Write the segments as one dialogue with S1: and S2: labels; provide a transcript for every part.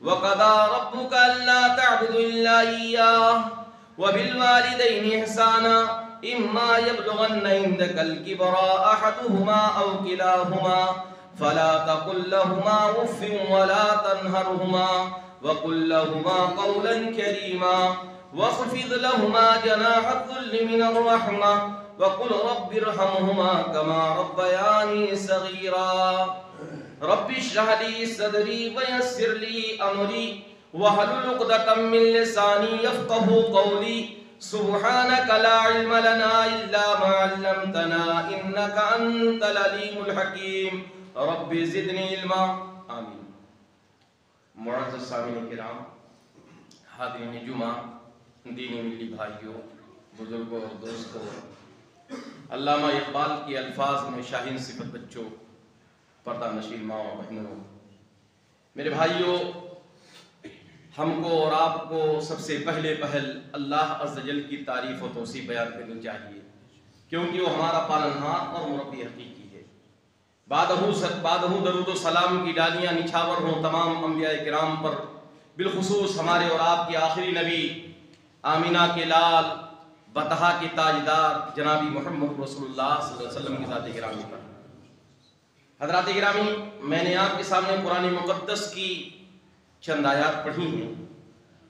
S1: وَقَضَى رَبُّكَ أَلَّا تَعْبُدُوا إِلَّا إِيَّاهُ وَبِالْوَالِدَيْنِ إِحْسَانًا إِمَّا يَبْلُغَنَّ عِندَكَ الْكِبَرَ أَحَدُهُمَا أَوْ كِلَاهُمَا فَلَا تَقُل لَّهُمَا أُفٍّ وَلَا تَنْهَرْهُمَا وَقُل لَّهُمَا قَوْلًا كَرِيمًا وَاخْفِضْ لَهُمَا جَنَاحَ الذُّلِّ مِنَ الرَّحْمَةِ وَقُلْ رَبِّ ارْحَمْهُمَا كَمَا رَبَّيَانِي صَغِيرًا رَبِّ اشْرَحْ لِي صَدْرِي وَيَسِّرْ لِي أَمْرِي وَاحْلُلْ عُقْدَةً مِّن لِّسَانِي يَفْقَهُوا قَوْلِي سبحانك لا علم لنا إلا ما علمتنا إنك أنت العليم الحكيم رب زدني علما آمین. معزز سامعین کرام، حاضرین جمعہ، دینی ملی بھائیوں، بزرگوں اور دوستوں، علامہ اقبال کے الفاظ میں شاہین صفت بچوں، پردہ نشین ماں و بہنوں، میرے بھائیوں، ہم کو اور آپ کو سب سے پہلے پہل اللہ عز و جل کی تعریف و توصیف بیان کرنی چاہیے، کیونکہ وہ ہمارا پالنہار اور مربی حقیقی ہے. بعدہ درود و سلام کی ڈالیاں نچھاور ہوں تمام انبیاء کرام پر، بالخصوص ہمارے اور آپ کے آخری نبی آمینہ کے لال بطحا کے تاجدار جنابی محمد رسول اللہ صلی اللہ علیہ وسلم کی ذات گرامی پر. حضرات گرامی، میں نے آپ کے سامنے قرآن مقدس کی چند آیات پڑھی ہیں.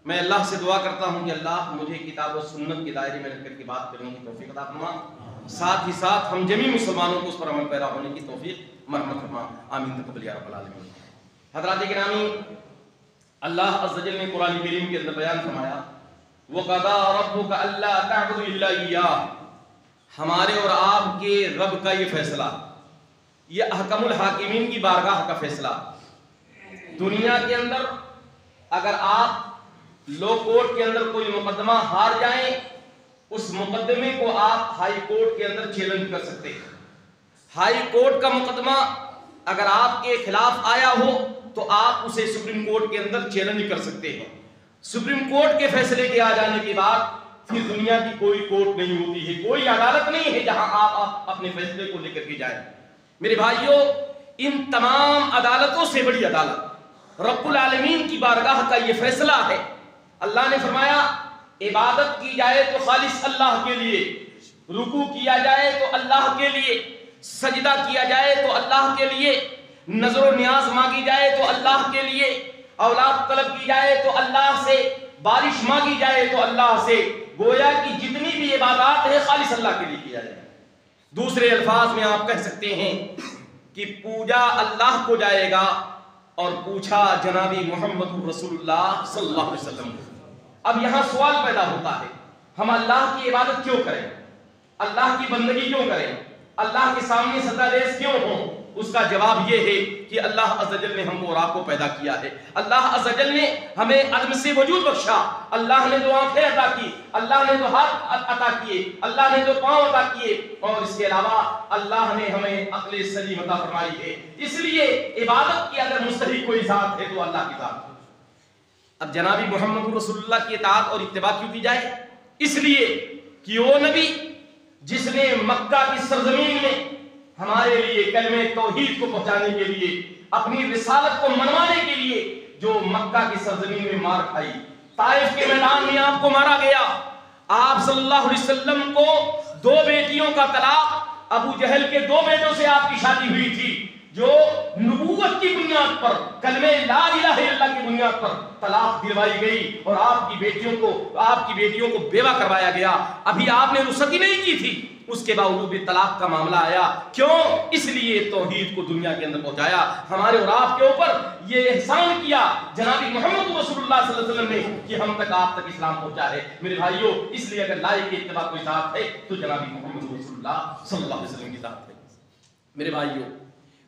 S1: میں اللہ سے دعا کرتا ہوں کہ اللہ مجھے کتاب و سنت کے دائرے میں رکھ کر کے بات کرنے کی توفیق عطا فرما، ساتھ ہی ساتھ ہم جمیع مسلمانوں کو اس پر عمل پیرا ہونے کی توفیق مرحمت فرما، آمین تقبل یا رب العالمین. حضرات گرامی، اللہ عز و جل نے قرآن کریم کے اندر بیان فرمایا وَقَضَى رَبُّكَ أَلَّا تَعْبُدُوا إِلَّا إِيَّاهُ، ہمارے اور آپ کے رب کا یہ فیصلہ، یہ احکم الحاکمین کی بارگاہ کا فیصلہ. دنیا کے اندر اگر آپ لو کورٹ کے اندر کوئی مقدمہ ہار جائیں، اس مقدمے کو آپ ہائی کورٹ کے اندر چیلنج کر سکتے ہیں. ہائی کورٹ کا مقدمہ اگر آپ کے خلاف آیا ہو تو آپ اسے سپریم کورٹ کے اندر چیلنج کر سکتے ہیں. سپریم کورٹ کے فیصلے کے آ جانے کے بعد پھر دنیا کی کوئی کورٹ نہیں ہوتی ہے، کوئی عدالت نہیں ہے جہاں آپ اپنے فیصلے کو لے کر کے جائیں. میرے بھائیوں، ان تمام عدالتوں سے بڑی عدالت رب العالمین کی بارگاہ کا یہ فیصلہ ہے. اللہ نے فرمایا عبادت کی جائے تو خالص اللہ کے لیے، رکوع کیا جائے تو اللہ کے لیے، سجدہ کیا جائے تو اللہ کے لیے، نظر و نیاز مانگی جائے تو اللہ کے لیے، اولاد طلب کی جائے تو اللہ سے، بارش مانگی جائے تو اللہ سے. گویا کہ جتنی بھی عبادات ہے خالص اللہ کے لیے کیا جائے. دوسرے الفاظ میں آپ کہہ سکتے ہیں کہ پوجا اللہ کو جائے گا اور پوچھا جنابی محمد رسول اللہ صلی اللہ علیہ وسلم. اب یہاں سوال پیدا ہوتا ہے، ہم اللہ کی عبادت کیوں کریں، اللہ کی بندگی کیوں کریں، اللہ کے سامنے سجدہ ریز کیوں ہوں؟ اس کا جواب یہ ہے کہ اللہ عز و جل نے ہم کو اور آپ کو پیدا کیا ہے. اللہ عز و جل نے ہمیں عدم سے وجود بخشا، اللہ نے جو آنکھیں عطا کی، اللہ نے جو ہاتھ عطا کیے، اللہ نے جو پاؤں عطا کیے، اور اس کے علاوہ اللہ نے ہمیں عقل سلیم عطا فرمائی ہے. اس لیے عبادت کی اگر مستحق کوئی ذات ہے تو اللہ کی ذات ہے. اب جنابی محمد رسول اللہ کی اطاعت اور اتباع کیوں کی جائے؟ اس لیے کہ وہ نبی جس نے مکہ کی سرزمین میں ہمارے لیے کلمہ توحید کو پہنچانے کے لیے، اپنی رسالت کو منوانے کے لیے جو مکہ کی سرزمین میں مار کھائی، طائف کے میدان میں آپ کو مارا گیا. آپ صلی اللہ علیہ وسلم کو 2 بیٹیوں کا طلاق، ابو جہل کے 2 بیٹوں سے آپ کی شادی ہوئی تھی، جو نبوت کی بنیاد پر، کلمہ لا الہ الا اللہ کی بنیاد پر طلاق دلوائی گئی اور آپ کی بیٹیوں کو بیوہ کروایا گیا. ابھی آپ نے رخصتی نہیں کی تھی، اس کے باوجود بھی طلاق کا معاملہ آیا. کیوں؟ اس لیے توحید کو دنیا کے اندر پہنچایا. ہمارے اور آپ کے اوپر یہ احسان کیا جنابی محمد رسول اللہ صلی اللہ علیہ وسلم نے کہ ہم تک آپ تک اسلام پہنچا ہے. میرے بھائیوں، اس لیے اگر لائق اتباع کوئی ذات ہے تو جنابی محمد رسول اللہ صلی اللہ علیہ وسلم کی ذات ہے. میرے بھائیوں،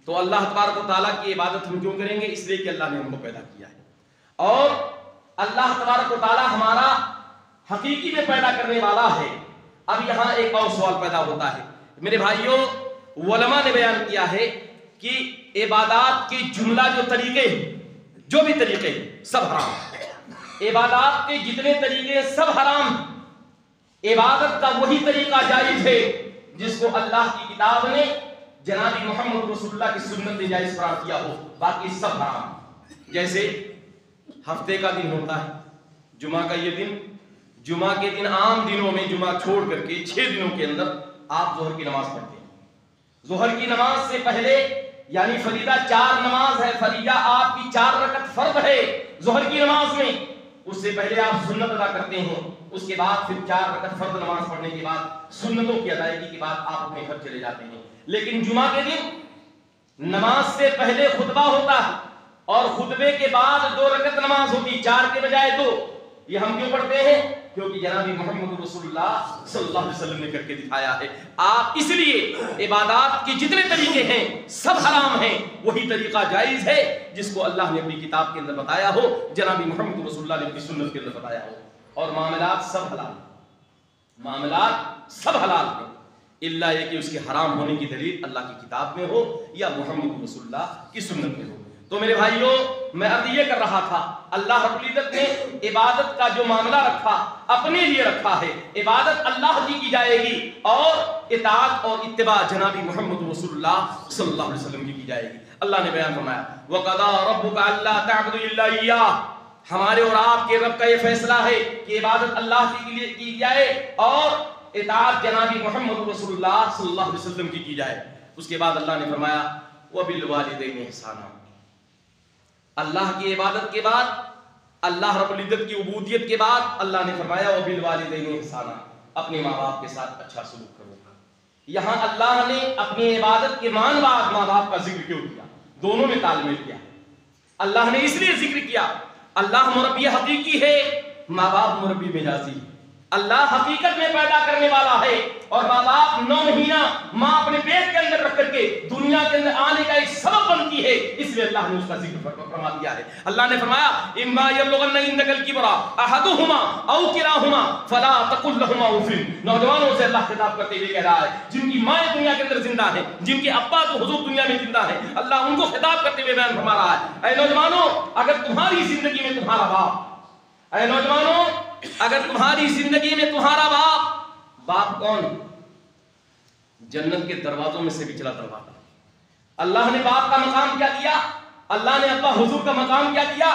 S1: تو اللہ تبارک و تعالیٰ کی عبادت ہم کیوں کریں گے؟ اس لیے کہ اللہ نے ہم کو پیدا کیا ہے، اور اللہ تبارک و تعالیٰ ہمارا حقیقی میں پیدا کرنے والا ہے. اب یہاں ایک اور سوال پیدا ہوتا ہے میرے بھائیوں، علماء نے بیان کیا ہے کہ عبادات کے جملہ جو طریقے ہیں، جو بھی طریقے ہیں، سب حرام. عبادات کے جتنے طریقے سب حرام. عبادت کا وہی طریقہ جائز ہے جس کو اللہ کی کتاب نے، جنابی محمد رسول اللہ کی سنت نے جائز قرار دیا ہو، باقی سب حرام. جیسے ہفتے کا دن ہوتا ہے جمعہ کا یہ دن، جمعہ کے دن عام دنوں میں جمعہ چھوڑ کر کے 6 دنوں کے اندر آپ ظہر کی نماز پڑھتے ہیں۔ ظہر کی نماز سے پہلے یعنی فریضہ 4 نماز ہے، فریضہ آپ کی 4 رکعت فرض ہے ظہر کی نماز میں، اس سے پہلے آپ سنت ادا کرتے ہیں، اس کے بعد پھر 4 رکعت فرض نماز پڑھنے کے بعد سنتوں کی ادائیگی کے بعد آپ اپنے گھر چلے جاتے ہیں۔ لیکن جمعہ کے دن نماز سے پہلے خطبہ ہوتا ہے اور خطبے کے بعد 2 رکعت نماز ہوتی، 4 کے بجائے 2۔ یہ ہم کیوں پڑھتے ہیں؟ کیونکہ جناب محمد رسول اللہ صلی اللہ علیہ وسلم نے کر کے دکھایا ہے۔ آپ اس لیے عبادات کے جتنے طریقے ہیں سب حرام ہیں، وہی طریقہ جائز ہے جس کو اللہ نے اپنی کتاب کے اندر بتایا ہو، جناب محمد رسول اللہ نے اپنی سنت کے اندر بتایا ہو۔ اور معاملات سب حلال، معاملات سب حلال ہیں، الا یہ کہ اس کے حرام ہونے کی دلیل اللہ کی کتاب میں ہو یا محمد رسول اللہ کی سنت میں ہو۔ تو میرے بھائیوں، میں اب یہ کر رہا تھا، اللہ رب العزت نے عبادت کا جو معاملہ رکھا اپنے لیے رکھا ہے، عبادت اللہ کی جائے گی اور اطاعت اور اتباع جناب محمد رسول اللہ صلی اللہ علیہ وسلم کی جائے گی۔ اللہ نے بیان فرمایا وَقَضَىٰ رَبُّكَ أَلَّا تَعْبُدُوا إِلَّا إِيَّاهُ، ہمارے اور آپ کے رب کا یہ فیصلہ ہے کہ عبادت اللہ کے لیے کی جائے اور اطاعت جناب محمد رسول اللہ صلی اللہ علیہ وسلم کی جائے۔ اس کے بعد اللہ نے فرمایا وَبِالْوَالِدَيْنِ إِحْسَانًا، اللہ کی عبادت کے بعد، اللہ رب العزت کی عبودیت کے بعد اللہ نے فرمایا وَبِالْوَالِدَيْنِ إِحْسَانًا، اپنے ماں باپ کے ساتھ اچھا سلوک کرو۔ یہاں اللہ نے اپنی عبادت کے ماں باپ کا ذکر کیوں کیا؟ دونوں میں تال میل کیا؟ اللہ نے اس لیے ذکر کیا، اللہ مربی حقیقی ہے، ماں باپ مربی مجازی ہے۔ اللہ حقیقت میں پیدا کرنے والا ہے اور ماں باپ 9 مہینہ ماں اپنے پیٹ کے اندر رکھ کر کے دنیا کے اندر آنے کا ایک سبب بنتی ہے، اس لیے اللہ نے اس کا ذکر فرما دیا ہے۔ اللہ نے فرمایا اما یبلغن عندک الکبر احدہما او کلاہما فلا تقل لہما اف، نوجوانوں سے اللہ خطاب کرتے ہوئے کہہ رہا ہے جن کی مائیں دنیا کے اندر زندہ ہیں، جن کے ابا تو حضور دنیا میں زندہ ہیں، اللہ ان کو خطاب کرتے ہوئے بیان فرما رہا ہے اے نوجوانوں، اگر تمہاری زندگی میں تمہارا باپ، اے نوجوانوں اگر تمہاری زندگی میں تمہارا باپ کون؟ جنت کے دروازوں میں سے پچھلا دروازہ۔ اللہ نے باپ کا مقام کیا دیا؟ اللہ نے ابا حضور کا مقام کیا دیا؟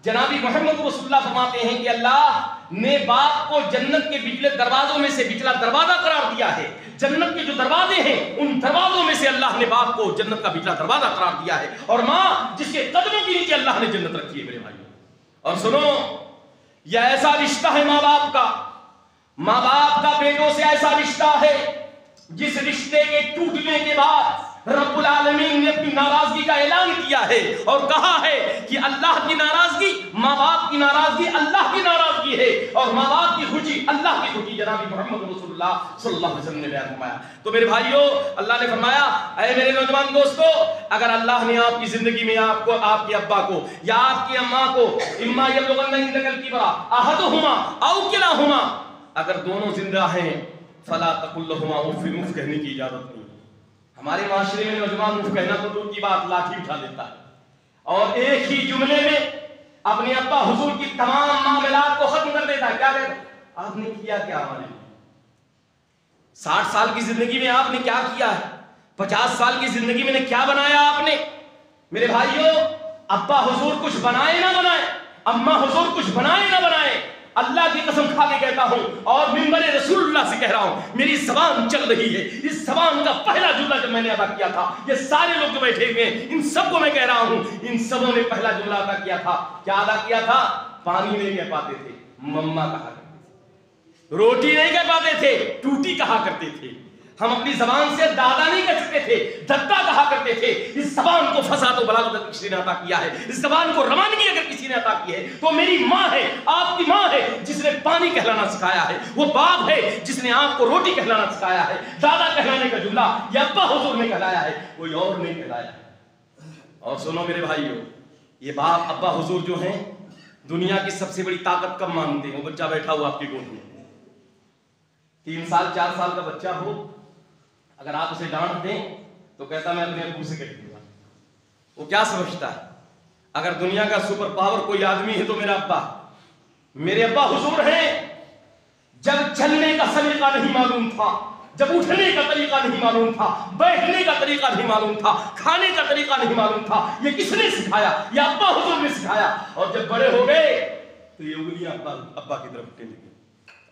S1: جناب محمد رسول اللہ فرماتے ہیں کہ اللہ نے باپ کو جنت کے پچھلے دروازوں میں سے پچھلا دروازہ قرار دیا ہے۔ جنت کے جو دروازے ہیں ان دروازوں میں سے اللہ نے باپ کو جنت کا پچھلا دروازہ قرار دیا ہے، اور ماں جس کے قدموں کے نیچے اللہ نے جنت رکھی ہے میرے بھائیوں۔ اور سنو، یہ ایسا رشتہ ہے ماں باپ کا بیٹوں سے ایسا رشتہ ہے جس رشتے کے ٹوٹنے کے بعد رب العالمین نے اپنی ناراضگی کا اعلان کیا ہے اور کہا ہے کہ اللہ کی ناراضگی، ماں باپ کی ناراضگی اللہ کی ناراضگی ہے اور ماں باپ کی خوشی اللہ کی خوشی، جناب محمد رسول اللہ صلی اللہ علیہ وسلم نے بیان فرمایا۔ تو میرے بھائیوں، اللہ نے فرمایا اے میرے نوجوان دوستو، اگر اللہ نے آپ کی زندگی میں آپ کو، آپ کے ابا کو یا آپ کی اماں کو اما یبلغن عندک الکبر احدہما او کلاہما، اگر دونوں زندہ ہیں فلا تقل لہما اف، اف کہنے کی اجازت نہیں۔ ہمارے معاشرے میں نوجوان اف کہنا تو دور کی بات، لاٹھی اٹھا لیتا ہے اور ایک ہی جملے میں اپنے ابا حضور کی تمام معاملات کو ختم کر دیتا ہے۔ کیا کہتا ہے؟ آپ نے کیا کیا ہمارے لیے؟ 60 سال کی زندگی میں آپ نے کیا کیا ہے؟ 50 سال کی زندگی میں نے کیا بنایا آپ نے؟ میرے بھائیوں، ابا حضور کچھ بنائے نہ بنائے، اماں حضور کچھ بنائے نہ بنائے، اللہ کی قسم کھا کے کہتا ہوں اور منبر رسول اللہ سے کہہ رہا ہوں، میری زبان چل رہی ہے، اس زبان کا پہلا جملہ جب میں نے ادا کیا تھا، یہ سارے لوگ جو بیٹھے ہوئے ہیں ان سب کو میں کہہ رہا ہوں، ان سبوں نے پہلا جملہ ادا کیا تھا۔ کیا ادا کیا تھا؟ پانی نہیں کہہ پاتے تھے، مما کہا کرتے تھے، روٹی نہیں کہہ پاتے تھے، ٹوٹی کہا کرتے تھے، ہم اپنی زبان سے دادا نہیں کہہ سکتے تھے، ددا کہا کرتے تھے۔ اس زبان کو فساد و بلاغت کسی نے عطا کیا ہے، اس زبان کو روانگی اگر کسی نے عطا کی ہے تو میری ماں ہے، آپ کی ماں ہے جس نے پانی کہلانا سکھایا ہے، وہ باپ ہے جس نے آپ کو روٹی کہلانا سکھایا ہے۔ دادا کہلانے کا جملہ یہ ابا حضور نے کہلایا ہے، کوئی اور نہیں کہلایا ہے۔ اور سنو میرے بھائیو، یہ باپ ابا حضور جو ہیں دنیا کی سب سے بڑی طاقت کم مانتے ہیں۔ وہ بچہ بیٹھا ہوا آپ کی گود میں، 3 سال 4 سال کا بچہ ہو، اگر آپ اسے ڈانٹ دیں تو کہتا میں اپنے ابو سے کہہ دوں گا۔ وہ کیا سمجھتا ہے؟ اگر دنیا کا سپر پاور کوئی آدمی ہے تو میرا ابا، میرے ابا حضور ہیں۔ جب چلنے کا سلیقہ نہیں معلوم تھا،
S2: جب اٹھنے کا طریقہ نہیں معلوم تھا، بیٹھنے کا طریقہ نہیں معلوم تھا، کھانے کا طریقہ نہیں معلوم تھا، یہ کس نے سکھایا؟ یہ ابا حضور نے سکھایا۔ اور جب بڑے ہو گئے تو یہ انگلیاں ابا کی طرف اٹھنے لگی۔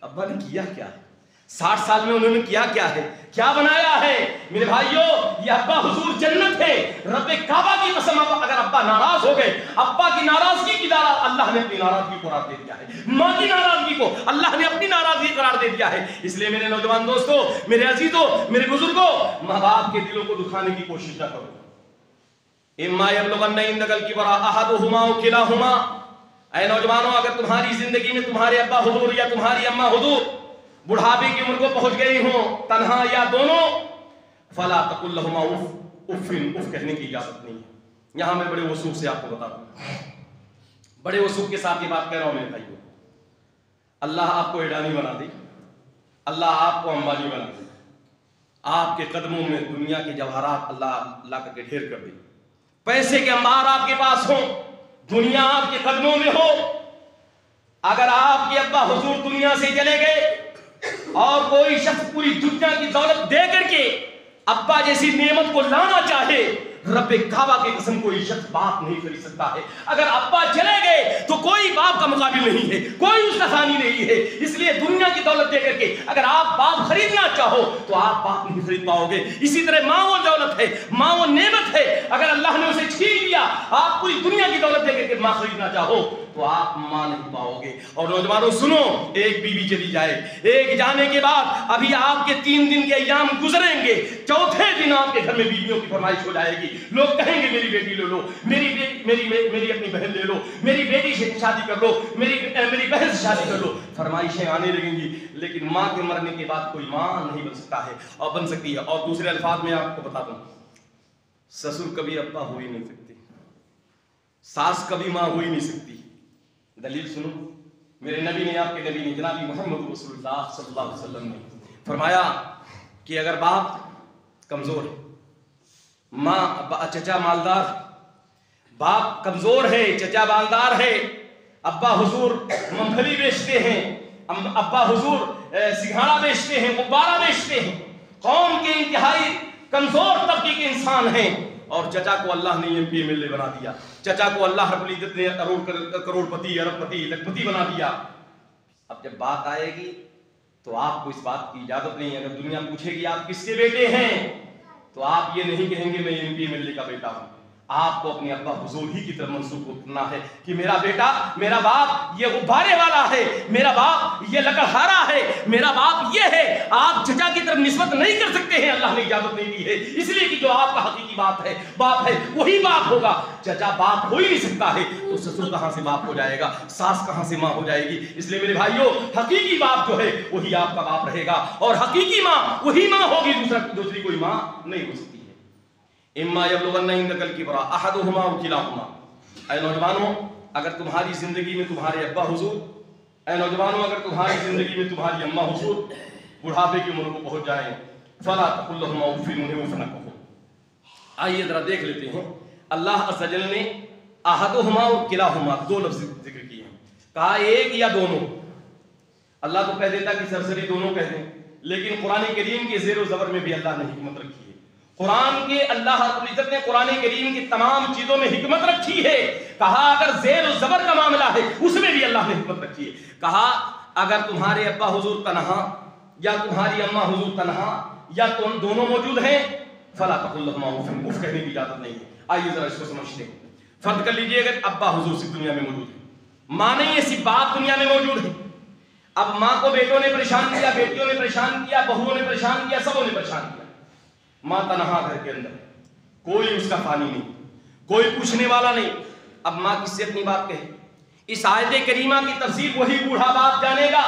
S2: ابا نے کیا کیا ہے؟ 60 سال میں انہوں نے کیا کیا ہے، کیا بنایا ہے؟ میرے بھائیوں، یہ ابا حضور جنت ہے۔ رب کعبہ کی قسم، اگر ابا ناراض ہو گئے، ابا کی ناراضگی کی اللہ نے اپنی ناراضگی کو قرار دے دیا ہے، ماں کی ناراضگی کو اللہ نے اپنی ناراضگی قرار دے دیا ہے۔ اس لیے میرے نوجوان دوستوں، میرے عزیزوں، میرے بزرگوں، ماں باپ کے دلوں کو دکھانے کی کوشش نہ کرو۔ اما یبلغن عندک الکبر احدہما او کلاہما، اے نوجوانوں، اگر تمہاری زندگی میں تمہارے ابا حضور یا تمہاری اماں حضور بڑھاپے کی عمر کو پہنچ گئی ہوں، تنہا یا دونوں، فلا تقل لهما اف اف کہنے کی اجازت نہیں ہے۔ یہاں میں بڑے وثوق سے آپ کو بتا دوں، بڑے وثوق کے ساتھ یہ بات کہہ رہا ہوں میرے بھائیوں، اللہ آپ کو ایڈانی بنا دے، اللہ آپ کو امبانی بنا دے، آپ کے قدموں میں دنیا کے جواہرات اللہ لا کر کے ڈھیر کر دے، پیسے کے انبار آپ کے پاس ہوں، دنیا آپ کے قدموں میں ہو۔ اگر آپ کے ابا حضور دنیا سے چلے گئے اور کوئی شخص پوری دنیا کی دولت دے کر کے ابا جیسی نعمت کو لانا چاہے، رب کعبہ کی قسم کوئی شخص باپ نہیں خرید سکتا ہے۔ اگر ابا چلے گئے تو کوئی باپ کا مقابل نہیں ہے، کوئی اس کا ثانی نہیں ہے۔ اس لیے دنیا کی دولت دے کر کے اگر آپ باپ خریدنا چاہو تو آپ باپ نہیں خرید پاؤ گے۔ اسی طرح ماں وہ دولت ہے، ماں وہ نعمت ہے، اگر اللہ نے اسے چھین لیا، آپ پوری دنیا کی دولت دے کر کے ماں خریدنا چاہو تو آپ ماں نہیں پاؤ گے۔ اور نوجوانوں سنو، ایک بیوی چلی جائے، ایک جانے کے بعد ابھی آپ کے 3 دن کے ایام گزریں گے، چوتھے دن آپ کے گھر میں بیویوں کی فرمائش ہو جائے گی۔ لوگ کہیں گے میری بیٹی لے لو، میری اپنی بہن لے لو، میری بیٹی سے شادی کر لو، میری بہن سے شادی کر لو، فرمائشیں آنے لگیں گی۔ لیکن ماں کے مرنے کے بعد کوئی ماں نہیں بن سکتا ہے اور بن سکتی ہے۔ اور دوسرے الفاظ میں آپ کو بتا دوں، سسر کبھی ابا ہو ہی نہیں سکتی، ساس کبھی ماں ہو ہی نہیں سکتی۔ دلیل سنو، میرے نبی نے، آپ کے نبی نے، جناب محمد رسول اللہ صلی اللہ علیہ وسلم نے فرمایا کہ اگر باپ کمزور ہے، ماں چچا مالدار، باپ کمزور ہے، چچا مالدار ہے، ابا حضور مونگ پھلی بیچتے ہیں، ابا حضور سگھاڑا بیچتے ہیں، غبارہ بیچتے ہیں، قوم کے انتہائی کمزور طبقے کے انسان ہیں، اور چچا کو اللہ نے MP MLA بنا دیا، چچا کو اللہ رب العزت نے کروڑ پتی، ارب پتی، لکھ پتی بنا دیا۔ اب جب بات آئے گی تو آپ کو اس بات کی اجازت نہیں ہے، اگر دنیا پوچھے گی آپ کس کے بیٹے ہیں تو آپ یہ نہیں کہیں گے میں MP MLA کا بیٹا ہوں۔ آپ کو اپنے ابا حضور ہی کی طرف منسوب کرنا ہے کہ میرا بیٹا، میرا باپ یہ غبارے والا ہے، میرا باپ یہ لکڑہارا ہے، میرا باپ یہ ہے۔ آپ چچا کی طرف نسبت نہیں کر سکتے ہیں، اللہ نے اجازت نہیں دی ہے، اس لیے کہ جو آپ کا حقیقی باپ ہے وہی باپ ہوگا۔ چچا باپ ہو ہی نہیں سکتا ہے تو سسر کہاں سے باپ ہو جائے گا، ساس کہاں سے ماں ہو جائے گی۔ اس لیے میرے بھائیوں، حقیقی باپ جو ہے وہی آپ کا باپ رہے گا، اور حقیقی ماں وہی ماں ہوگی، دوسری کوئی ماں نہیں ہو سکتی۔ اما یبلغن عندک الکبر احدہما او کلاہما، اے نوجوانوں، اگر تمہاری زندگی میں تمہارے ابا حضور، اے نوجوانوں، اگر تمہاری زندگی میں تمہاری اماں حضور بڑھاپے کی عمر کو پہنچ جائیں، فلا تقل لهما اف، انہیں اف نہ کہو۔ آئیے ذرا دیکھ لیتے ہیں، اللہ عز و جل نے احدہما اور کلاہما دو لفظ ذکر کیے ہیں، کہا ایک یا دونوں۔ اللہ تو کہہ دیتا کہ سرسری دونوں کہہ دیں، لیکن قرآن کریم کے زیر و زبر میں بھی اللہ نے حکمت رکھی ہے۔ قرآن کے اللہ رب العزت نے قرآن کریم کی تمام چیزوں میں حکمت رکھی ہے۔ کہا اگر زیر و زبر کا معاملہ ہے اس میں بھی اللہ نے حکمت رکھی ہے۔ کہا اگر تمہارے ابا حضور تنہا یا تمہاری اماں حضور تنہا یا تم دونوں موجود ہیں، فلا تقل لهما اف، اف کہنے کی اجازت نہیں ہے۔ آئیے ذرا اس کو سمجھتے ہیں۔ فرض کر لیجئے اگر ابا حضور صرف دنیا میں موجود ہے، ماں نہیں ہے، صرف باپ دنیا میں موجود ہے۔ اب ماں کو بیٹوں نے پریشان کیا، بیٹیوں نے پریشان کیا، بہوؤں نے پریشان کیا، سبوں نے پریشان کیا۔ ماں تنہا گھر کے اندر، کوئی اس کا فانی نہیں، کوئی پوچھنے والا نہیں۔ اب ماں کس سے اپنی بات کہے؟ اس آیت کریمہ کی تفسیر وہی بوڑھا باپ جانے گا،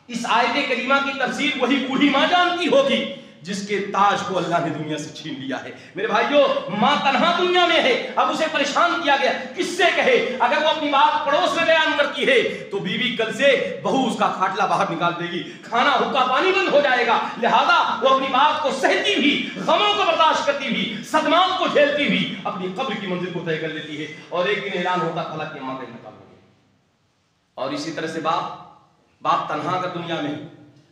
S2: اس آیت کریمہ کی تفسیر وہی بوڑھی ماں جانتی ہوگی جس کے تاج کو اللہ نے دنیا سے چھین لیا ہے۔ میرے بھائیوں، ماں تنہا دنیا میں ہے، اب اسے پریشان کیا گیا، کس سے کہے؟ اگر وہ اپنی بات پڑوس میں بیان کرتی ہے تو بیوی کل سے بہو اس کا کھاٹلا باہر نکال دے گی، کھانا حکا پانی بند ہو جائے گا۔ لہذا وہ اپنی بات کو سہتی بھی، غموں کو برداشت کرتی بھی، صدمات کو جھیلتی بھی اپنی قبر کی منزل کو طے کر لیتی ہے، اور ایک دن اعلان ہوتا فلاں کی ماں کا انتقال ہو گیا۔ اور اسی طرح سے باپ تنہا کا دنیا میں،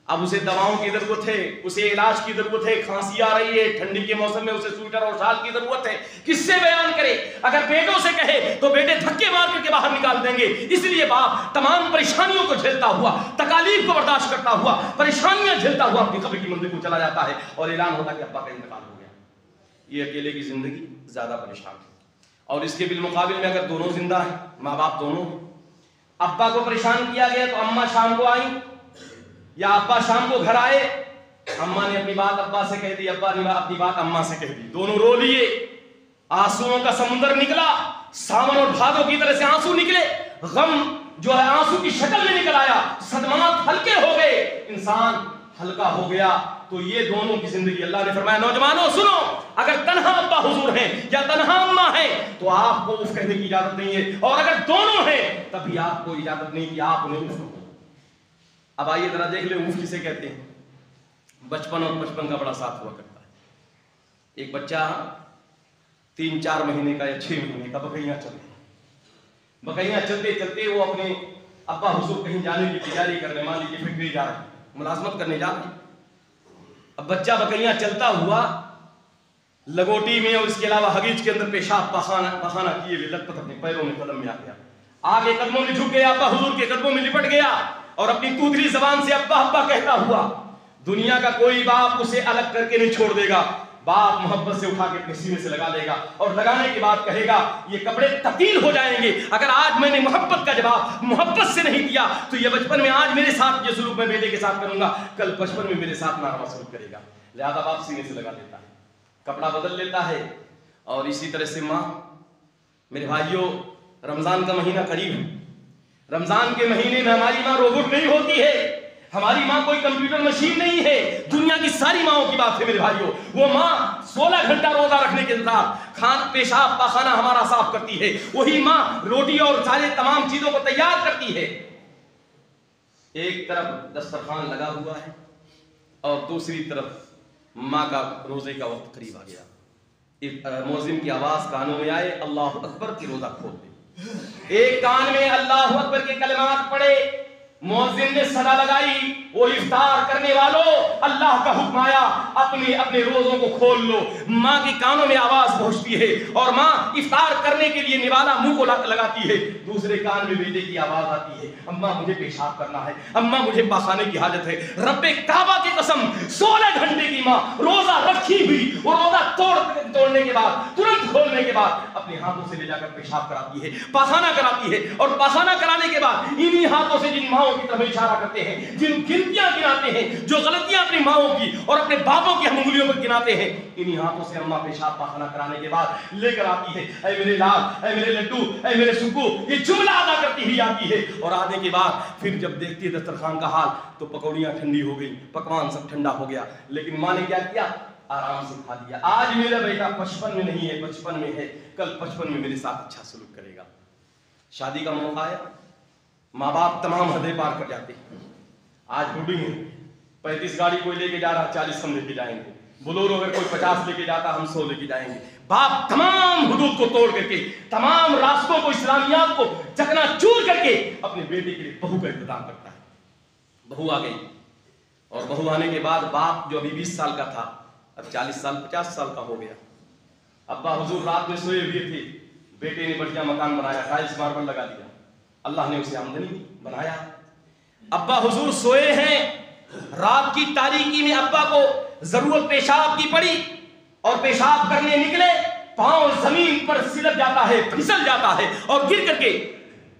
S2: اب اسے دواؤں کی ضرورت ہے, اسے علاج کی ضرورت ہے, کھانسی آ رہی ہے, ٹھنڈی کے موسم میں اسے سویٹر اور شال کی ضرورت ہے. کس سے بیان کرے؟ اگر بیٹوں سے کہے تو بیٹے دھکے مار کر کے باہر نکال دیں گے. اس لیے باپ تمام پریشانیوں کو جھیلتا ہوا, تکالیف کو برداشت کرتا ہوا, پریشانیاں جھیلتا ہوا اپنی قبر کی منزل کو چلا جاتا ہے اور اعلان ہوتا کہ ابا کا انتقال ہو گیا. یہ اکیلے کی زندگی زیادہ پریشان ہے. اور اس کے بالمقابل میں اگر دونوں زندہ ہیں, ماں باپ دونوں, ابا کو پریشان کیا گیا تو اماں شام کو آئیں یا ابا شام کو گھر آئے, اماں نے اپنی بات ابا سے کہہ دی, ابا نے اپنی بات اماں سے کہہ دی, دونوں رو لیے, آنسوؤں کا سمندر نکلا, ساون اور بھادو کی طرح سے آنسو نکلے, غم جو ہے آنسو کی شکل میں نکل آیا, صدمات ہلکے ہو گئے, انسان ہلکا ہو گیا. تو یہ دونوں کی زندگی, اللہ نے فرمایا نوجوانوں سنو, اگر تنہا ابا حضور ہیں یا تنہا اماں ہیں تو آپ کو اف کہنے کی اجازت نہیں ہے, اور اگر دونوں ہیں تب بھی آپ کو اجازت نہیں کہ آپ انہیں اف کہو. اب آئیے ذرا دیکھ لیں اف کسے کہتے ہیں. بچپن اور بچپن کا بڑا ساتھ ہوا کرتا ہے. ایک بچہ 3-4 مہینے کا یا 6 مہینے کا بکیاں چلتے چلتے وہ اپنے ابا حضور کہیں جانے کی تیاری کرنے, مان لیجیے فیکٹری جا رہے ہیں, ملازمت کرنے جا رہے ہیں. اب بچہ بکیاں چلتا ہوا لگوٹی میں اور اس کے علاوہ ہگیج کے اندر پیشاب پخانہ کیے ہوئے لت پت اپنے پیروں میں قدم میں آ گیا, آگے قدموں میں جھک گیا, ابا حضور کے قدموں میں لپٹ گیا اور اپنی توتری زبان سے ابا ابا کہتا ہوا. دنیا کا کوئی باپ اسے الگ کر کے نہیں چھوڑ دے گا, باپ محبت سے اٹھا کے اپنے سینے سے لگا لے گا اور لگانے کے بعد کہے گا یہ کپڑے تبدیل ہو جائیں گے. اگر آج میں نے محبت کا جواب محبت سے نہیں دیا تو یہ بچپن میں آج میرے ساتھ یہ سلوک میں بیٹے کے ساتھ کروں گا, کل بچپن میں میرے ساتھ ناروا سلوک کرے گا. لہذا باپ سینے سے لگا لیتا ہے, کپڑا بدل لیتا ہے. اور اسی طرح سے ماں, میرے بھائیوں رمضان کا مہینہ قریب ہے. رمضان کے مہینے میں ہماری ماں روبوٹ نہیں ہوتی ہے, ہماری ماں کوئی کمپیوٹر مشین نہیں ہے. دنیا کی ساری ماؤں کی بات ہے میرے بھائیوں, وہ ماں 16 گھنٹہ روزہ رکھنے کے ساتھ پیشاب پاخانہ ہمارا صاف کرتی ہے. وہی ماں روٹی اور سارے تمام چیزوں کو تیار کرتی ہے. ایک طرف دسترخوان لگا ہوا ہے اور دوسری طرف ماں کا روزے کا وقت قریب آ گیا. ایک مؤذن کی آواز کانوں میں آئے, اللہ اکبر کی روزہ کھول دے. ایک کان میں اللہ اکبر کے کلمات پڑھے, مؤذن نے صدا لگائی, وہ افطار کرنے والوں اللہ کا حکم آیا اپنے اپنے روزوں کو کھول لو. ماں کے کانوں میں آواز پہنچتی ہے اور ماں افطار کرنے کے لیے نوالا منہ کو لگاتی ہے. دوسرے کان میں بیٹے کی آواز آتی ہے, اماں مجھے پیشاب کرنا ہے, اماں مجھے پاخانے کی حاجت ہے. رب کعبہ کی قسم 16 گھنٹے کی ماں روزہ رکھی ہوئی, وہ روزہ توڑنے کے بعد ترنت کھولنے کے بعد اپنے ہاتھوں سے لے جا کر پیشاب کراتی ہے, پاخانہ کراتی ہے. اور پاخانہ کرانے کے بعد انہی ہاتھوں سے جن ماؤں کی طرف اشارہ کرتے ہیں, جن گنتیاں گناتے ہیں, جو غلطیاں اپنی ماؤں کی اور اپنے باپوں کی ہم انگلیوں پر گناتے ہیں, انہی ہاتھوں سے اماں پیشاب پاخانہ کرانے کے بعد لے کر آتی ہے, اے میرے لال, اے میرے لڈو, اے میرے سکو, یہ جملہ ادا کرتی ہوئی آتی ہے. اور آنے کے بعد پھر جب دیکھتی ہے دسترخوان کا حال تو پکوڑیاں ٹھنڈی ہو گئی, پکوان سب ٹھنڈا ہو گیا, لیکن ماں نے کیا کیا, آرام سے کھا لیا. آج میرا بیٹا 55 میں نہیں ہے, 55 میں ہے, کل 55 میں میرے ساتھ اچھا سلوک کرے گا. شادی کا موقع آیا, ماں باپ تمام حدیں پار کر جاتے ہیں. آج ہوڈنگ ہے, 35 گاڑی کوئی لے کے جا رہا, 40 ہم لے کے جائیں گے. بلورو اگر کوئی 50 لے کے جاتا, ہم 100 لے کے جائیں گے. باپ تمام حدود کو توڑ کر کے, تمام راستوں کو, اسلامیات کو چکنا چور کر کے اپنے بیٹے کے لیے بہو کا انتظام کرتا ہے. بہو آ گئی اور بہو آنے کے بعد باپ جو ابھی 20 سال کا تھا اب 40 سال 50 سال کا ہو گیا. ابا حضور رات میں سوئے ہوئے تھے, بیٹے نے بڑھیا مکان بنایا, ٹائلس ماربل لگا دیا, اللہ نے اسے آمدنی بنایا. ابا حضور سوئے ہیں, رات کی تاریکی میں ابا کو ضرورت پیشاب کی پڑی اور پیشاب کرنے نکلے, پاؤں زمین پر سلپ جاتا ہے, پھسل جاتا ہے اور گر کر کے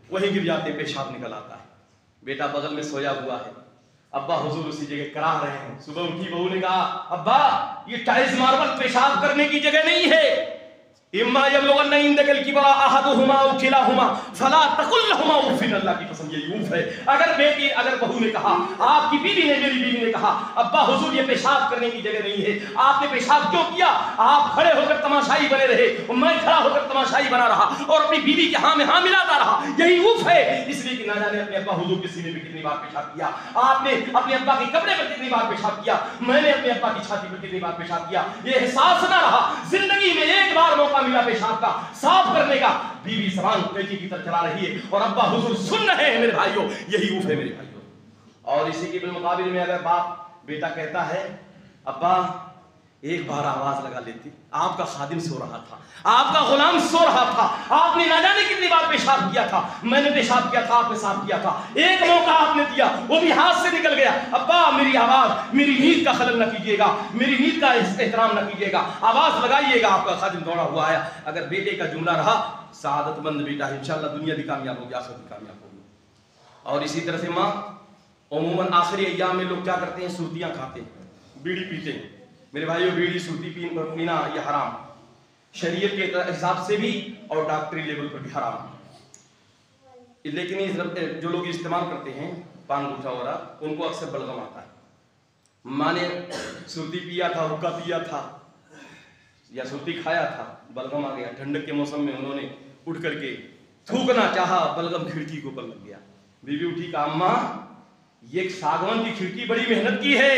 S2: وہیں گر جاتے, پیشاب نکل آتا ہے. بیٹا بغل میں سویا ہوا ہے, ابا حضور اسی جگہ کرا رہے ہیں. صبح اٹھی بہو نے کہا, ابا یہ ٹائلس ماربل پیشاب کرنے کی جگہ نہیں ہے. اما یبلغن عندک الکبر احدهما او کلاهما فلا تقل لهما اف. اللہ کی قسم یہ اوف ہے. اگر بہو نے کہا, آپ کی بیوی نے, میری بیوی نے کہا, ابا حضور یہ پیشاب کرنے کی جگہ نہیں ہے, آپ نے پیشاب کیوں کیا؟ آپ کھڑے ہو کر تماشائی بنے رہے, میں کھڑا ہو کر تماشائی بنا رہا اور اپنی بیوی کے ہاں میں ہاں ملاتا رہا, یہی اوف ہے. اس لیے کہ نہ جانے اپنے ابا حضور کے سینے پہ کتنی بار پیشاب کیا, آپ نے اپنے ابا کے کپڑے پر کتنی بار پیشاب کیا, میں نے اپنے ابا کی چھاتی پر کتنی بار پیشاب کیا. یہ احساس نہ رہا, زندگی میں ایک بار موقع ملا پیشاب کا صاف کرنے کا, بیوی زبان قینچی کی طرف چلا رہی ہے اور ابا حضور سن رہے ہیں. میرے بھائیوں یہی اوف ہے میرے بھائیوں. اور اسی کے بالمقابل میں اگر باپ بیٹا کہتا ہے ابا ایک بار آواز لگا لیتی، آپ کا خادم سو رہا تھا، آپ کا غلام سو رہا تھا، آپ نے نہ جانے کتنی بار پیشاب کیا تھا، میں نے پیشاب کیا تھا، آپ نے صاف کیا تھا، ایک موقع آپ نے دیا وہ بھی ہاتھ سے نکل گیا، ابا میری آواز، میری نیند کا خلل نہ کیجیے گا، میری نیند کا احترام نہ کیجیے گا، آواز لگائیے گا، آپ کا خادم دوڑا ہوا آیا۔ اگر بیٹے کا جملہ رہا سعادت مند بیٹا ہے، انشاءاللہ دنیا بھی کامیاب ہوگی، آخرت بھی کامیاب ہوگی۔ اور اسی طرح سے ماں عموماً آخری ایام میں لوگ کیا کرتے ہیں، سرتیاں کھاتے ہیں، بیڑی پیتے ہیں۔ میرے بھائیو بیڑی سرتی پینا یہ حرام، شریعت کے حساب سے بھی اور ڈاکٹری لیول پر بھی حرام ہے۔ لیکن جو لوگ استعمال کرتے ہیں پان گٹھا وغیرہ ان کو اکثر بلغم آتا ہے۔ ماں نے سرتی پیا تھا، حقہ پیا تھا یا سرتی کھایا تھا، بلغم آ گیا، ٹھنڈک کے موسم میں انہوں نے اٹھ کر کے تھوکنا چاہا، بلغم کھڑکی کے اوپر لگ گیا۔ بیوی اٹھی کہا اماں یہ ساگوان کی کھڑکی بڑی محنت کی ہے،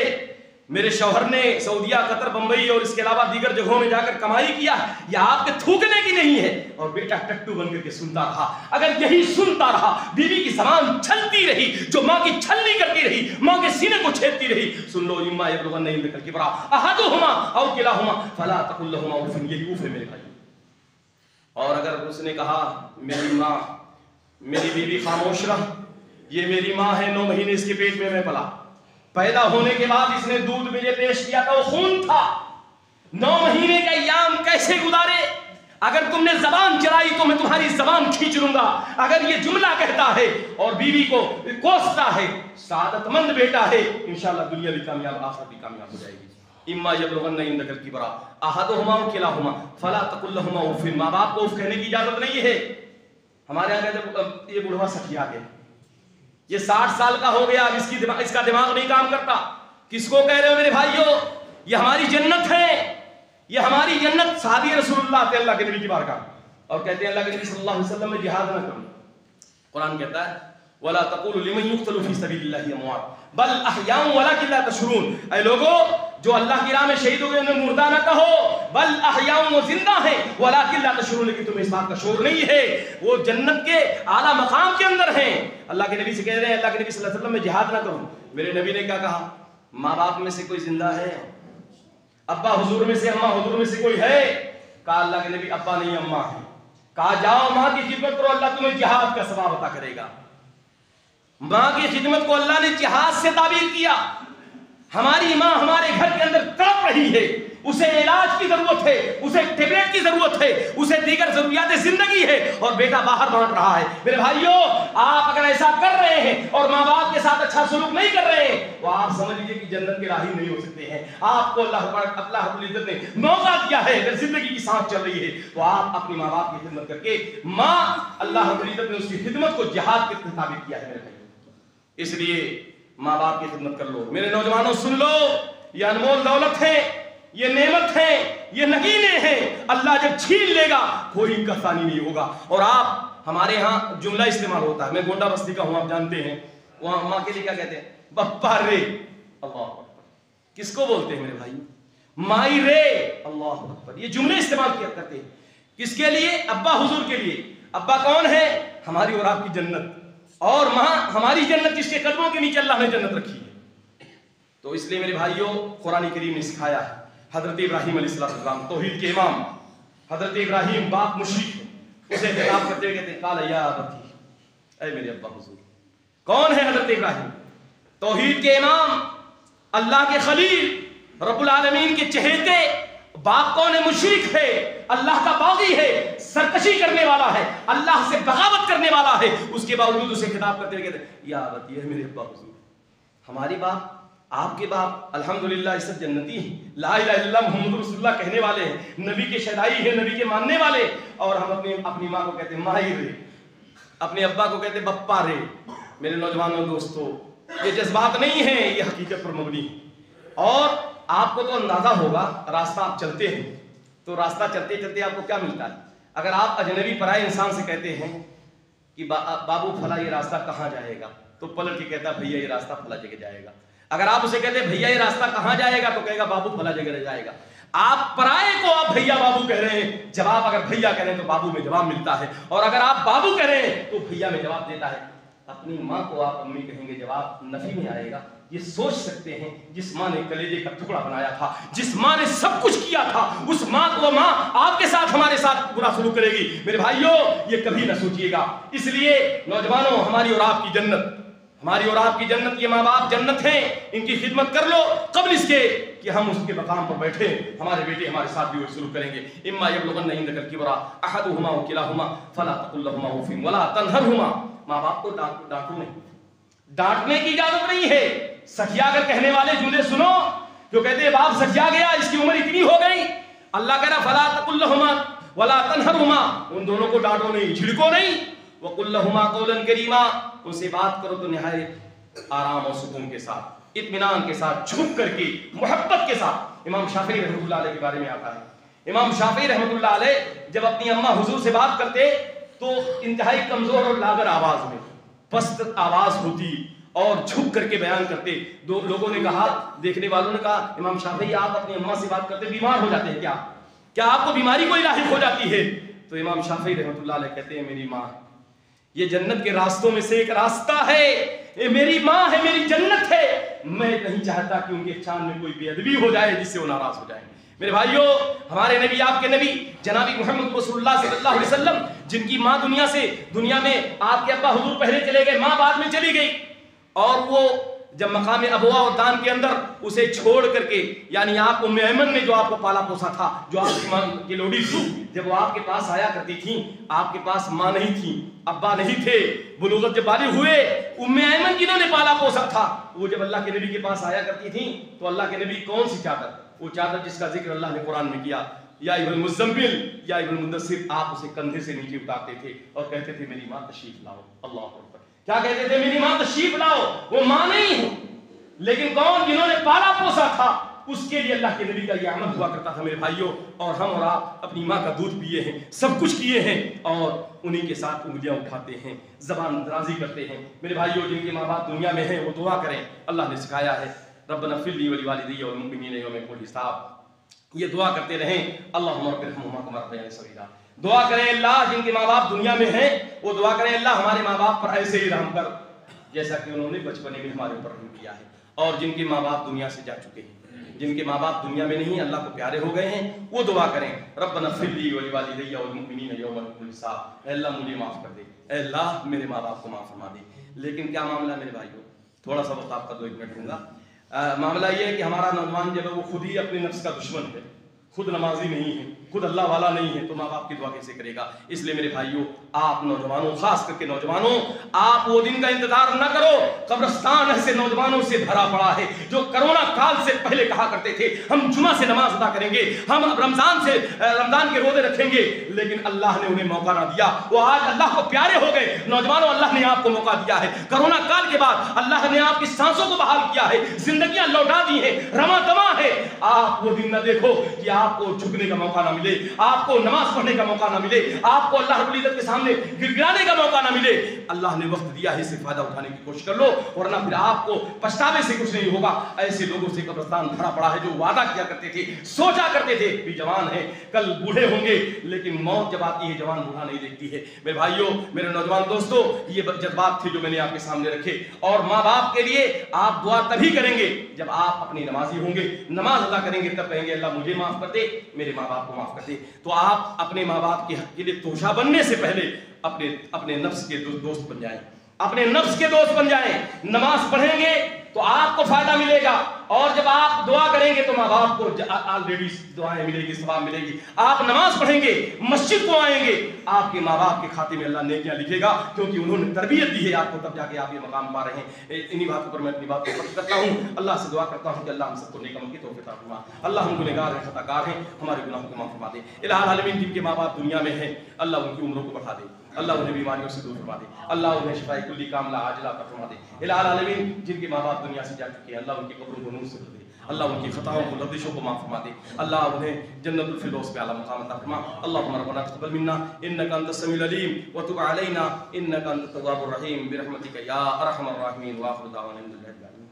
S2: میرے شوہر نے سعودیہ، قطر، بمبئی اور اس کے علاوہ دیگر جگہوں میں جا کر کمائی کیا، یہ آپ کے تھوکنے کی نہیں ہے۔ اور بیٹا ٹٹو بن کر کے سنتا رہا۔ اگر یہی سنتا رہا، بیوی کی زبان چھلتی رہی، جو ماں کی چھلنی کرتی رہی، ماں کے سینے کو چھیدتی رہی، سن لو اما یبلغن عندک الکبر احدہما او کلاہما فلا تقل لہما اف، یہی اف ہے میرے بھائی۔ اور اگر اس نے کہا میری ماں، میری بیوی خاموش رہ، یہ میری ماں ہے، 9 مہینے اس کے پیٹ میں پلا، پیدا ہونے کے بعد اس نے دودھ مجھے پیش کیا تھا، وہ خون تھا، 9 مہینے کا ایام کیسے گزارے؟ اگر تم نے زبان چلائی تو میں تمہاری زبان کھینچ لوں گا۔ اگر یہ جملہ کہتا ہے اور بیوی کو کوستا ہے، سعادت مند بیٹا ہے، انشاءاللہ دنیا بھی کامیاب، آخرت بھی کامیاب ہو جائے گی۔ اما یبلغن عندک الکبر احدہما او کلاہما فلا تقل لہما اف، ماں باپ کو اف کہنے کی اجازت نہیں ہے۔ ہمارے یہاں کہتے ہیں یہ بوڑھا سکھیا ہے، یہ 60 سال کا ہو گیا، اب اس کا دماغ نہیں کام کرتا۔ کس کو کہہ رہے ہو میرے بھائیو؟ یہ ہماری جنت ہے، یہ ہماری جنت۔ صحابی رسول اللہ تے اللہ کے نبی کی بارگاہ اور کہتے ہیں اللہ کے نبی صلی اللہ علیہ وسلم میں جہاد نہ کرو۔ قرآن کہتا ہے وَلَا تَقُولُوا لِمَنْ يُقْتَلُ فِي سَبِيلِ اللَّهِ أَمْوَاتٌ بَلْ أَحْيَاءٌ وَلَكِنْ لَا تَشْعُرُونَ۔ اے لوگو جو اللہ کی راہ میں شہید ہو گئے انہیں مردہ نہ کہو، بل احیاء، وہ زندہ ہیں، وَلَكِنْ لَا تَشْعُرُونَ، لیکن تمہیں اس بات کا شعور نہیں ہے، وہ جنت کے اعلیٰ مقام کے اندر ہیں۔ اللہ کے نبی سے کہہ رہے ہیں اللہ کے نبی صلی اللہ علیہ وسلم میں جہاد نہ کرو۔ میرے نبی نے کیا کہا؟ ماں باپ میں سے کوئی زندہ ہے؟ ابا حضور میں سے، اماں حضور میں سے کوئی ہے؟ کہا اللہ کے نبی ابا نہیں اماں ہے۔ کہا جاؤ ماں کی خدمت کرو، اللہ تمہیں جہاد کا ثواب عطا کرے گا۔ ماں کی خدمت کو اللہ نے جہاد سے تعبیر کیا۔ ہماری ماں ہمارے گھر کے اندر تڑپ رہی ہے، اسے علاج کی ضرورت ہے، اسے ٹیبلیٹ کی ضرورت ہے، اسے دیگر ضروریات زندگی ہے، اور بیٹا باہر بانٹ رہا ہے۔ میرے بھائیو آپ اگر ایسا کر رہے ہیں اور ماں باپ کے ساتھ اچھا سلوک نہیں کر رہے ہیں تو آپ سمجھ لیجیے کہ جنت کے راہی نہیں ہو سکتے ہیں۔ آپ کو اللہ رب العزت نے موقع دیا ہے، اگر زندگی کی سانس چل رہی ہے تو آپ اپنی ماں باپ کی خدمت کر کے، ماں اللہ رب العزت نے اس کی خدمت کو جہاد کے مطابق کیا ہے میرے بھائی، اس لیے ماں باپ کی خدمت کر لو۔ میرے نوجوانوں سن لو، یہ انمول دولت ہے، یہ نعمت ہے، یہ نگینے ہیں، اللہ جب چھین لے گا کوئی ان کا ثانی نہیں ہوگا۔ اور آپ ہمارے ہاں جملہ استعمال ہوتا ہے، میں گونڈا بستی کا ہوں، آپ جانتے ہیں، وہاں ماں کے لیے کیا کہتے ہیں؟ بپا رے، اللہ اکبر۔ کس کو بولتے ہیں میرے بھائی؟ مائی رے، اللہ اکبر۔ یہ جملے استعمال کیا کرتے ہیں کس کے لیے؟ ابا حضور کے لیے۔ ابا کون ہے؟ ہماری اور آپ کی جنت، اور ماں ہماری جنت جس کے قدموں کے نیچے اللہ نے جنت رکھی ہے۔ تو اس لیے میرے بھائیوں قرآن کریم نے سکھایا ہے۔ حضرت ابراہیم علیہ السلام توحید کے امام، حضرت ابراہیم باپ مشرک ہے، اسے خطاب کرتے ہوئے کہتے ہیں قال یا ابتی، اے میرے ابا حضور۔ کون ہے حضرت ابراہیم؟ توحید کے امام، اللہ کے خلیل، رب العالمین کے چہیتے۔ باپ کون ہے؟ مشرک ہے، اللہ کا باغی ہے، سرکشی کرنے والا ہے، اللہ سے بغاوت کرنے والا ہے، اس کے باوجود اسے خطاب کرتے ہوئے کہتے ہیں یا ابتی، اے میرے ابا حضور۔ ہماری باپ، آپ کے باپ الحمدللہ اس سب جنتی ہیں، لا الہ الا اللہ محمد رسول اللہ کہنے والے ہیں، نبی کے شہدائی ہیں، نبی کے ماننے والے، اور ہم اپنی ماں کو کہتے ہیں مائی رے، اپنے ابا کو کہتے ہیں بپا رے۔ میرے نوجوانوں دوستو، یہ جذبات نہیں ہیں، یہ حقیقت پر مبنی ہے۔ اور آپ کو تو اندازہ ہوگا، راستہ آپ چلتے ہیں تو راستہ چلتے چلتے آپ کو کیا ملتا ہے؟ اگر آپ اجنبی پرائے انسان سے کہتے ہیں کہ بابو پھلا یہ راستہ کہاں جائے گا، تو پلٹ کے کہتا بھیا یہ راستہ پھلا جگہ جائے گا۔ اگر آپ اسے کہتے ہیں بھیا یہ راستہ کہاں جائے گا، تو کہے گا بابو پھلا جگہ جائے گا۔ آپ پرائے کو آپ بھیا بابو کہہ رہے ہیں، جواب اگر بھیا کہہ رہے ہیں تو بابو میں جواب ملتا ہے، اور اگر آپ بابو کہہ رہے ہیں تو بھیا میں جواب دیتا ہے۔ اپنی ماں کو آپ امی کہیں گے جواب نفی میں آئے گا. یہ سوچ سکتے ہیں جس ماں نے کلیجے کا ٹکڑا بنایا تھا, جس ماں نے سب کچھ کیا تھا, اس ماں کو ماں آپ کے ساتھ ہمارے ساتھ برا سلوک کرے گی. میرے بھائیوں یہ کبھی نہ سوچیے گا. اس لیے نوجوانوں ہماری اور آپ کی جنت, ہماری اور آپ کی جنت, یہ ماں باپ جنت ہیں, ان کی خدمت کر لو قبل اس کے کہ ہم اس کے مقام پر بیٹھے. ہمارے بیٹے ہمارے ساتھ بھی وہ سلوک کریں گے. اما یبلغن عندک الکبر احدهما او کلاهما فلا تقل لهما اف ولا تنهرهما. ماں باپ کو ڈانٹو نہیں, ڈانٹنے کی اجازت نہیں ہے. سٹیا کر کہنے والے جملے سنو جو کہتے ہیں باپ سٹیا گیا, اس کی عمر اتنی ہو گئی. اللہ کہہ رہا فلا تقل لهما ولا تنهرهما, ان دونوں کو ڈانٹو نہیں, جھڑکو نہیں. وقل لهما قولا کریما, ان سے بات کرو تو نہایت آرام اور سکون کے ساتھ, اطمینان کے ساتھ, جھک کر کے, محبت کے ساتھ. امام شافعی رحمۃ اللہ علیہ کے بارے میں آتا ہے, امام شافعی رحمۃ اللہ علیہ جب اپنی اماں حضور سے بات کرتے تو انتہائی کمزور اور لاغر آواز میں, پست آواز ہوتی اور جھک کر کے بیان کرتے. دو لوگوں نے کہا, دیکھنے والوں نے کہا امام شافعی آپ اپنی اماں سے بات کرتے بیمار ہو جاتے ہیں کیا, کیا آپ کو بیماری کوئی لاحق ہو جاتی ہے؟ تو امام شافعی رحمۃ اللہ علیہ کہتے ہیں میری ماں یہ جنت کے راستوں میں سے ایک راستہ ہے, یہ میری ماں ہے, میری جنت ہے. میں نہیں چاہتا کہ ان کے شان میں کوئی بے ادبی ہو جائے جس سے وہ ناراض ہو جائیں. میرے بھائیوں ہمارے نبی, آپ کے نبی جناب محمد رسول اللہ صلی اللہ علیہ وسلم, جن کی ماں دنیا میں آپ کے ابا حضور پہلے چلے گئے, ماں بعد میں چلی گئی, اور وہ جب مقام ابوا اور دان کے اندر اسے چھوڑ کر کے, یعنی آپ ام ایمن نے جو آپ کو پالا پوسا تھا, جو آپ کی ماں کی لوڑی تھی, جب وہ آپ کے پاس آیا کرتی تھیں, آپ کے پاس ماں نہیں تھی, ابا نہیں تھے, بلوغت جب بالغ ہوئے, ام ایمن جنہوں نے پالا پوسا تھا, وہ جب اللہ کے نبی کے پاس آیا کرتی تھیں تو اللہ کے نبی کون سی چادر, وہ چادر جس کا ذکر اللہ نے قرآن میں کیا, یا ایھا المزمل یا ایھا المدثر, آپ اسے کندھے سے نیچے اتارتے تھے اور کہتے تھے میری ماں تشریف لاؤ. اللہ اکبر, کیا کہتے تھے؟ میری ماں تشریف لاؤ. وہ ماں نہیں ہو لیکن کون, جنہوں نے پالا پوسا تھا, اس کے لیے اللہ کے نبی کا یہ عمل ہوا کرتا تھا. میرے بھائیوں اور ہم اور آپ اپنی ماں کا دودھ پیے ہیں, سب کچھ کیے ہیں, اور انہی کے ساتھ انگلیاں اٹھاتے ہیں, زبان درازی کرتے ہیں. میرے بھائیوں جن کے ماں باپ دنیا میں ہیں وہ دعا کریں. اللہ نے سکھایا ہے ربنا اغفر لی ولوالدی والمؤمنین یوم یقوم الحساب. یہ دعا کرتے رہیں اللہم ارحمہما کما ربیانی صغیرا. دعا کریں اللہ جن کے ماں باپ دنیا میں ہیں وہ دعا کریں اللہ ہمارے ماں باپ پر ایسے ہی رحم کر جیسا کہ انہوں نے بچپنے میں ہمارے اوپر رحم کیا ہے. اور جن کے ماں باپ دنیا سے جا چکے ہیں, جن کے ماں باپ دنیا میں نہیں, اللہ کو پیارے ہو گئے ہیں, وہ دعا کریں ربنا اغفر لی ولوالدی والمؤمنین یوم یقوم الحساب. اے اللہ مجھے معاف کر دے, اے اللہ میرے ماں باپ کو معاف فرما دے. لیکن کیا معاملہ ہے میرے بھائیوں, تھوڑا سا وقت آپ کا 2 منٹ دوں گا. معاملہ یہ ہے کہ ہمارا نوجوان جو ہے وہ خود ہی اپنے نفس کا دشمن ہے, خود نمازی نہیں ہے, خود اللہ والا نہیں ہے, تو ماں باپ کی دعا کیسے کرے گا؟ اس لیے میرے بھائیوں آپ نوجوانوں, خاص کر کے نوجوانوں, آپ وہ دن کا انتظار نہ کرو. قبرستان ایسے نوجوانوں سے بھرا پڑا ہے جو کرونا کال سے پہلے کہا کرتے تھے ہم جمعہ سے نماز ادا کریں گے, ہم رمضان کے روزے رکھیں گے, لیکن اللہ نے انہیں موقع نہ دیا. وہ آج اللہ کو پیارے ہو گئے. نوجوانوں اللہ نے آپ کو موقع دیا ہے. کرونا کال کے بعد اللہ نے آپ کی سانسوں کو بحال کیا ہے, زندگیاں لوٹا دی ہیں, رواں دواں ہے. آپ وہ دن نہ دیکھو کہ آپ کو جھکنے کا موقع نہ ملے, آپ کو نماز پڑھنے کا موقع نہ ملے, آپ کو اللہ رب العزت کے سامنے گڑگڑانے کا موقع نہ ملے. اللہ نے وقت دیا ہے, اس سے فائدہ اٹھانے کی کوشش کر لو, ورنہ پھر آپ کو پچھتاوے سے کچھ نہیں ہوگا. ایسے لوگوں سے قبرستان بھرا پڑا ہے جو وعدہ کیا کرتے تھے, سوچا کرتے تھے بھی جوان ہیں کل بوڑھے ہوں گے, لیکن موت جب آتی ہے جوان بوڑھا نہیں دیکھتی ہے. میرے بھائیوں میرے نوجوان دوستوں, یہ جذبات تھے جو میں نے آپ کے سامنے رکھے. اور ماں باپ کے لیے آپ دعا تبھی کریں گے جب آپ اپنی نمازی ہوں گے, نماز ادا کریں گے, تب کہیں گے اللہ مجھے معاف کر دے, میرے ماں باپ کو معاف کر دے. تو آپ اپنے ماں باپ کے حق کے لیے توشہ بننے سے پہلے اپنے نفس کے دوست بن جائیں, اپنے نفس کے دوست بن جائیں. نماز پڑھیں گے تو آپ کو فائدہ ملے گا, اور جب آپ دعا کریں گے تو ماں باپ کو آلریڈی دعائیں ملے گی, ثواب ملے گی. آپ نماز پڑھیں گے, مسجد کو آئیں گے, آپ کے ماں باپ کے کھاتے میں اللہ نیکیاں لکھے گا, کیونکہ انہوں نے تربیت دی ہے آپ کو, تب جا کے آپ یہ مقام پا رہے ہیں. انہی باتوں پر میں اپنی بات کو ختم کرتا ہوں. اللہ سے دعا کرتا ہوں کہ اللہ ہم سب کو نیک عمل کی توفیق عطا فرما. اللہ ہم گنہگار ہیں, خطا کار ہیں, ہمارے گناہوں کو معاف فرما دے. الہ العالمین جن کے ماں باپ دنیا میں ہیں اللہ ان کی عمروں کو بڑھا دے, اللہ انہیں بیماریوں سے دور فرما دے, اللہ انہیں شفاء کلی کاملہ عاجلہ عطا فرما دے. الہ العالمین جن کے ماں باپ دنیا سے جا چکے ہیں اللہ ان کی قبروں کو نور سے بھر دے, اللہ ان کی خطاؤں کو لغزشوں کو معاف فرما دے, اللہ انہیں جنت الفردوس پہ اعلیٰ مقام عطا فرما. اللهم ربنا تقبل منا انك انت السميع العليم وتب علينا انك انت التواب الرحيم برحمتك يا ارحم الراحمين. واخر دعوانا الحمد لله.